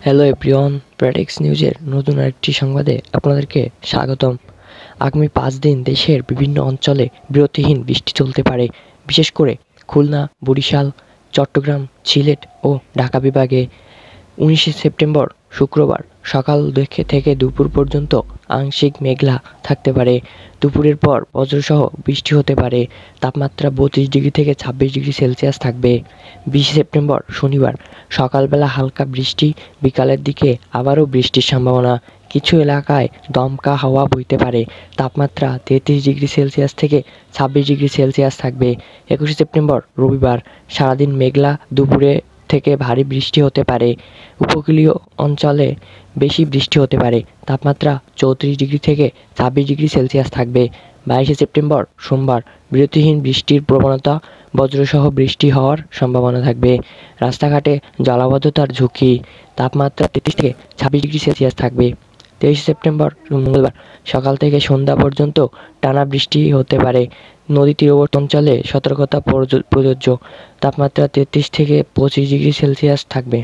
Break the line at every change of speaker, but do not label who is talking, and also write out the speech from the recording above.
Hello everyone, প্র্যাডিক্স নিউজের নতুন আরেকটি সংবাদে আপনাদেরকে স্বাগতম। আগামী 5 দিন দেশের বিভিন্ন অঞ্চলে বিরতিহীন বৃষ্টি চলতে পারে। বিশেষ করে খুলনা, বরিশাল, চট্টগ্রাম, সিলেট ও ঢাকা বিভাগে 19 সেপ্টেম্বর শুক্রবার সকাল থেকে দুপুর পর্যন্ত আংশিক মেঘলা থাকতে পারে। দুপুরের পর বজ্রসহ বৃষ্টি হতে পারে। তাপমাত্রা 32 ডিগ্রি থেকে 26 ডিগ্রি সেলসিয়াস থাকবে। 20 সেপ্টেম্বর শনিবার সকালবেলা হালকা বৃষ্টি, বিকালের দিকে আবারও বৃষ্টির সম্ভাবনা। কিছু এলাকায় দমকা হাওয়া বইতে পারে। তাপমাত্রা 33 ডিগ্রি সেলসিয়াস থেকে 26 ডিগ্রি সেলসিয়াস থাকবে। 21 সেপ্টেম্বর রবিবার সারাদিন মেঘলা, দুপুরে থেকে ভারী বৃষ্টি হতে পারে। উপকূলীয় অঞ্চলে বেশি বৃষ্টি হতে পারে। তাপমাত্রা 34 ডিগ্রি থেকে 26 ডিগ্রি সেলসিয়াস থাকবে। 22 সেপ্টেম্বর সোমবার বিরতিহীন বৃষ্টির প্রবণতা, বজ্রসহ বৃষ্টি হওয়ার সম্ভাবনা থাকবে। রাস্তাঘাটে জলাবদ্ধতার ঝুঁকি। তাপমাত্রা 33 থেকে 26 ডিগ্রি সেলসিয়াস থাকবে। 23 সেপ্টেম্বর মঙ্গলবার সকাল থেকে সন্ধ্যা পর্যন্ত টানা বৃষ্টি হতে পারে। নদী তীরবর্তী অঞ্চলে সতর্কতা প্রযোজ্য। তাপমাত্রা 33 থেকে 25 ডিগ্রি সেলসিয়াস থাকবে।